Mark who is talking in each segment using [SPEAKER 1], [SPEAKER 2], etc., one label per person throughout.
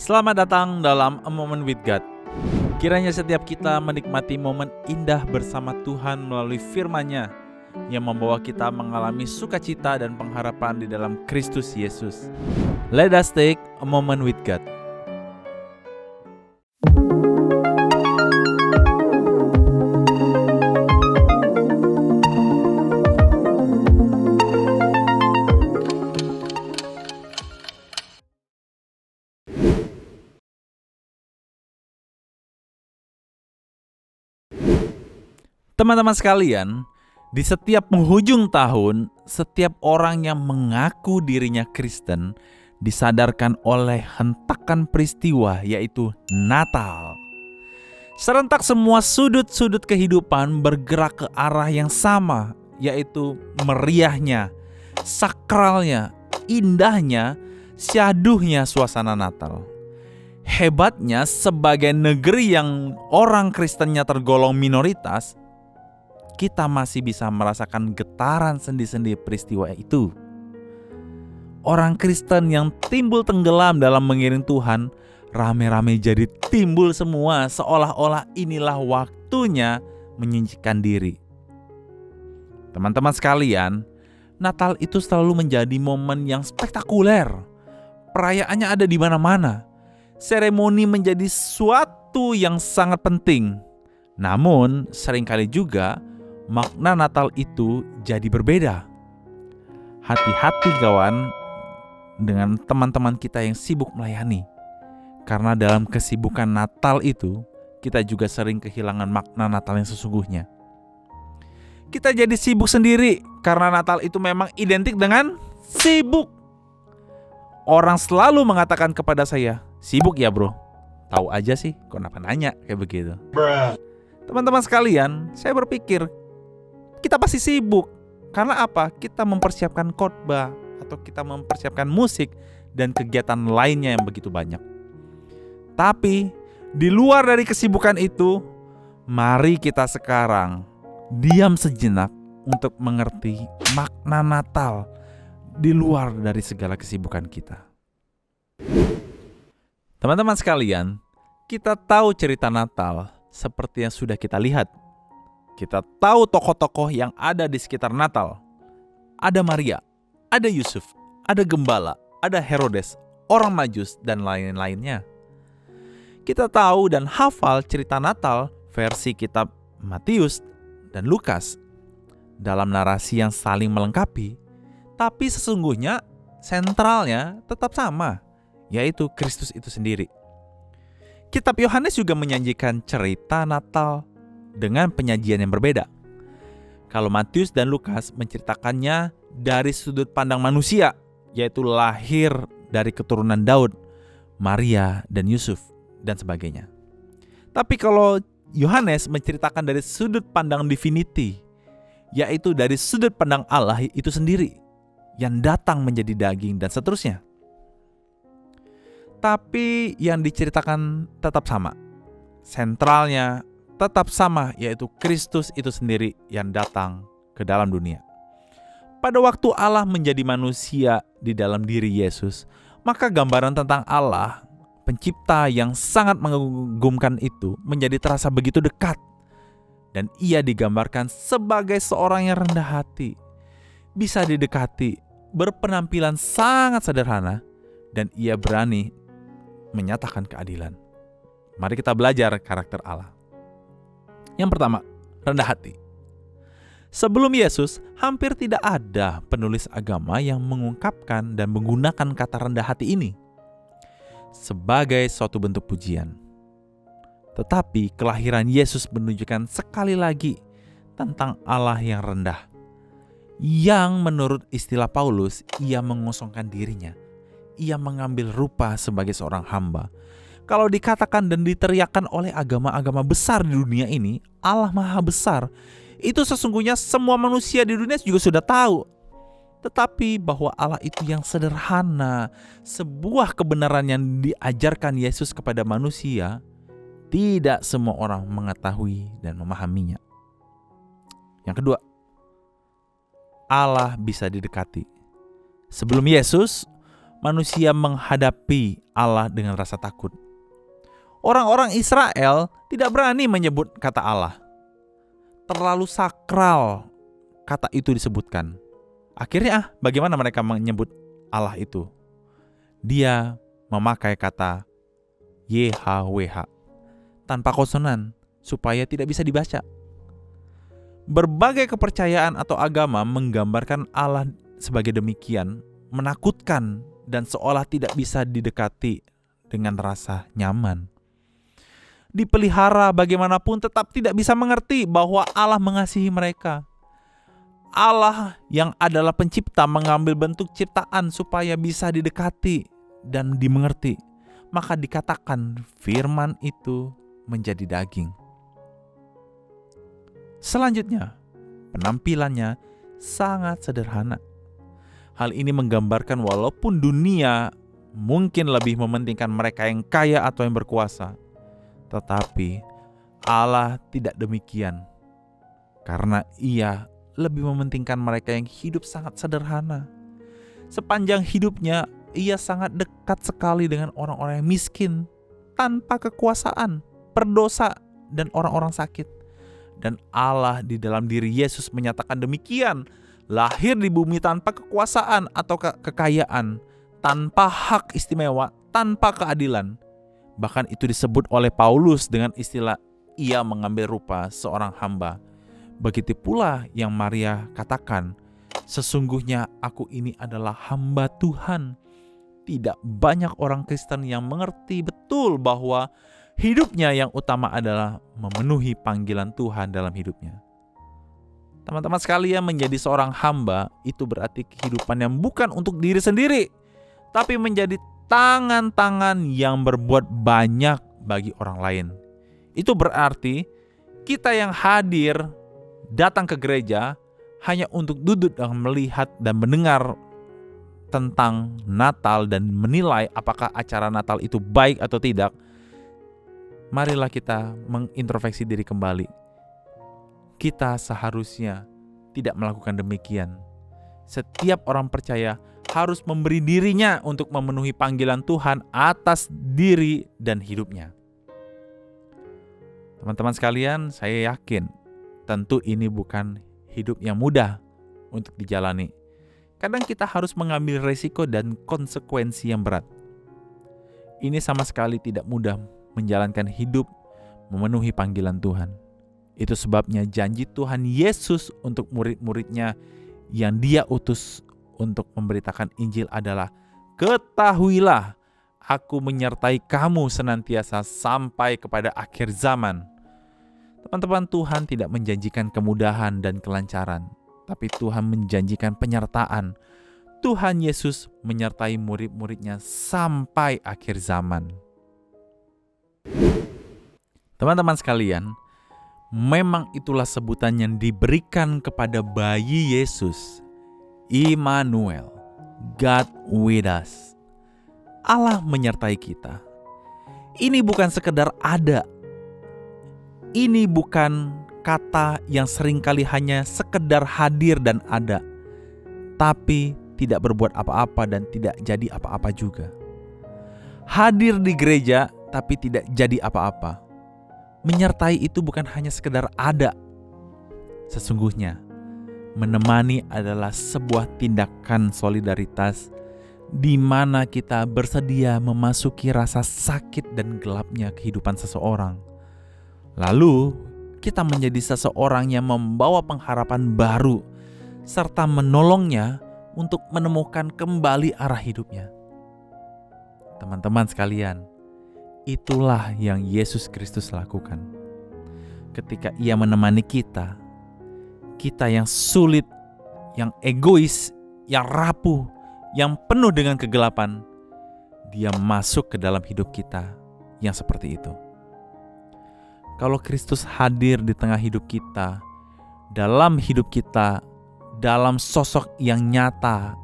[SPEAKER 1] Selamat datang dalam A Moment with God. Kiranya setiap kita menikmati momen indah bersama Tuhan melalui firman-Nya yang membawa kita mengalami sukacita dan pengharapan di dalam Kristus Yesus. Let us take a moment with God. Teman-teman sekalian, di setiap penghujung tahun, setiap orang yang mengaku dirinya Kristen disadarkan oleh hentakan peristiwa, yaitu Natal. Serentak semua sudut-sudut kehidupan bergerak ke arah yang sama, yaitu meriahnya, sakralnya, indahnya, syahduhnya suasana Natal. Hebatnya, sebagai negeri yang orang Kristennya tergolong minoritas, kita masih bisa merasakan getaran sendi-sendi peristiwa itu. Orang Kristen yang timbul tenggelam dalam mengiring Tuhan, rame-rame jadi timbul semua, seolah-olah inilah waktunya menyingkirkan diri. Teman-teman sekalian, Natal itu selalu menjadi momen yang spektakuler. Perayaannya ada di mana-mana. Seremoni menjadi suatu yang sangat penting. Namun, seringkali juga makna Natal itu jadi berbeda. Hati-hati kawan dengan teman-teman kita yang sibuk melayani. Karena dalam kesibukan Natal itu, kita juga sering kehilangan makna Natal yang sesungguhnya. Kita jadi sibuk sendiri karena Natal itu memang identik dengan sibuk. Orang selalu mengatakan kepada saya, "Sibuk ya bro?" Tahu aja sih, kenapa nanya kayak begitu. Teman-teman sekalian, saya berpikir kita pasti sibuk. Karena apa? Kita mempersiapkan khotbah atau kita mempersiapkan musik dan kegiatan lainnya yang begitu banyak. Tapi di luar dari kesibukan itu, mari kita sekarang diam sejenak untuk mengerti makna Natal di luar dari segala kesibukan kita. Teman-teman sekalian, kita tahu cerita Natal seperti yang sudah kita lihat. Kita tahu tokoh-tokoh yang ada di sekitar Natal. Ada Maria, ada Yusuf, ada Gembala, ada Herodes, orang Majus, dan lain-lainnya. Kita tahu dan hafal cerita Natal versi kitab Matius dan Lukas dalam narasi yang saling melengkapi, tapi sesungguhnya sentralnya tetap sama, yaitu Kristus itu sendiri. Kitab Yohanes juga menyajikan cerita Natal dengan penyajian yang berbeda. Kalau Matius dan Lukas menceritakannya dari sudut pandang manusia, yaitu lahir dari keturunan Daud, Maria dan Yusuf dan sebagainya. Tapi kalau Yohanes menceritakan dari sudut pandang divinity, yaitu dari sudut pandang Allah itu sendiri yang datang menjadi daging dan seterusnya. Tapi yang diceritakan tetap sama. Sentralnya tetap sama, yaitu Kristus itu sendiri yang datang ke dalam dunia. Pada waktu Allah menjadi manusia di dalam diri Yesus, maka gambaran tentang Allah, pencipta yang sangat mengagumkan itu menjadi terasa begitu dekat. Dan ia digambarkan sebagai seorang yang rendah hati, bisa didekati, berpenampilan sangat sederhana, dan ia berani menyatakan keadilan. Mari kita belajar karakter Allah. Yang pertama, rendah hati. Sebelum Yesus, hampir tidak ada penulis agama yang mengungkapkan dan menggunakan kata rendah hati ini sebagai suatu bentuk pujian. Tetapi kelahiran Yesus menunjukkan sekali lagi tentang Allah yang rendah, yang menurut istilah Paulus, ia mengosongkan dirinya. Ia mengambil rupa sebagai seorang hamba. Kalau dikatakan dan diteriakan oleh agama-agama besar di dunia ini, Allah Maha Besar, itu sesungguhnya semua manusia di dunia juga sudah tahu. Tetapi bahwa Allah itu yang sederhana, sebuah kebenaran yang diajarkan Yesus kepada manusia, tidak semua orang mengetahui dan memahaminya. Yang kedua, Allah bisa didekati. Sebelum Yesus, manusia menghadapi Allah dengan rasa takut. Orang-orang Israel tidak berani menyebut kata Allah. Terlalu sakral kata itu disebutkan. Akhirnya bagaimana mereka menyebut Allah itu? Dia memakai kata YHWH tanpa konsonan supaya tidak bisa dibaca. Berbagai kepercayaan atau agama menggambarkan Allah sebagai demikian, menakutkan dan seolah tidak bisa didekati dengan rasa nyaman. Dipelihara bagaimanapun tetap tidak bisa mengerti bahwa Allah mengasihi mereka. Allah yang adalah pencipta mengambil bentuk ciptaan supaya bisa didekati dan dimengerti. Maka dikatakan firman itu menjadi daging. Selanjutnya, penampilannya sangat sederhana. Hal ini menggambarkan walaupun dunia mungkin lebih mementingkan mereka yang kaya atau yang berkuasa, tetapi Allah tidak demikian. Karena Ia lebih mementingkan mereka yang hidup sangat sederhana. Sepanjang hidupnya, Ia sangat dekat sekali dengan orang-orang yang miskin, tanpa kekuasaan, berdosa, dan orang-orang sakit. Dan Allah di dalam diri Yesus menyatakan demikian, lahir di bumi tanpa kekuasaan atau kekayaan, tanpa hak istimewa, tanpa keadilan. Bahkan itu disebut oleh Paulus dengan istilah ia mengambil rupa seorang hamba. Begitu pula yang Maria katakan, sesungguhnya aku ini adalah hamba Tuhan. Tidak banyak orang Kristen yang mengerti betul bahwa hidupnya yang utama adalah memenuhi panggilan Tuhan dalam hidupnya. Teman-teman sekalian, menjadi seorang hamba itu berarti kehidupan yang bukan untuk diri sendiri, tapi menjadi tangan-tangan yang berbuat banyak bagi orang lain. Itu berarti kita yang hadir datang ke gereja hanya untuk duduk dan melihat dan mendengar tentang Natal dan menilai apakah acara Natal itu baik atau tidak. Marilah kita mengintrospeksi diri kembali. Kita seharusnya tidak melakukan demikian. Setiap orang percaya harus memberi dirinya untuk memenuhi panggilan Tuhan atas diri dan hidupnya. Teman-teman sekalian, saya yakin tentu ini bukan hidup yang mudah untuk dijalani. Kadang kita harus mengambil resiko dan konsekuensi yang berat. Ini sama sekali tidak mudah menjalankan hidup memenuhi panggilan Tuhan. Itu sebabnya janji Tuhan Yesus untuk murid-muridnya yang Dia utus untuk memberitakan Injil adalah, ketahuilah, aku menyertai kamu senantiasa sampai kepada akhir zaman. Teman-teman, Tuhan tidak menjanjikan kemudahan dan kelancaran, tapi Tuhan menjanjikan penyertaan. Tuhan Yesus menyertai murid-muridnya sampai akhir zaman. Teman-teman sekalian, memang itulah sebutan yang diberikan kepada bayi Yesus, Immanuel, God with us. Allah menyertai kita. Ini bukan sekedar ada. Ini bukan kata yang seringkali hanya sekedar hadir dan ada, tapi tidak berbuat apa-apa dan tidak jadi apa-apa juga. Hadir di gereja tapi tidak jadi apa-apa. Menyertai itu bukan hanya sekedar ada. Sesungguhnya, menemani adalah sebuah tindakan solidaritas di mana kita bersedia memasuki rasa sakit dan gelapnya kehidupan seseorang. Lalu, kita menjadi seseorang yang membawa pengharapan baru serta menolongnya untuk menemukan kembali arah hidupnya. Teman-teman sekalian, itulah yang Yesus Kristus lakukan. Ketika Ia menemani kita yang sulit, yang egois, yang rapuh, yang penuh dengan kegelapan, Dia masuk ke dalam hidup kita yang seperti itu. Kalau Kristus hadir di tengah hidup kita, dalam hidup kita, dalam sosok yang nyata,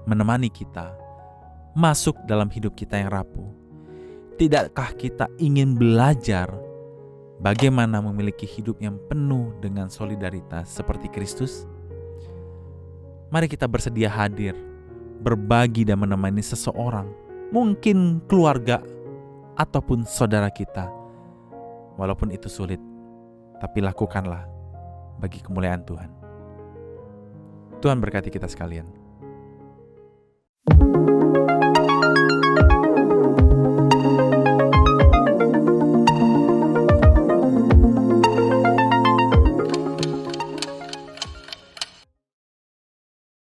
[SPEAKER 1] menemani kita, masuk dalam hidup kita yang rapuh, tidakkah kita ingin belajar bagaimana memiliki hidup yang penuh dengan solidaritas seperti Kristus? Mari kita bersedia hadir, berbagi dan menemani seseorang, mungkin keluarga ataupun saudara kita. Walaupun itu sulit, tapi lakukanlah bagi kemuliaan Tuhan. Tuhan berkati kita sekalian.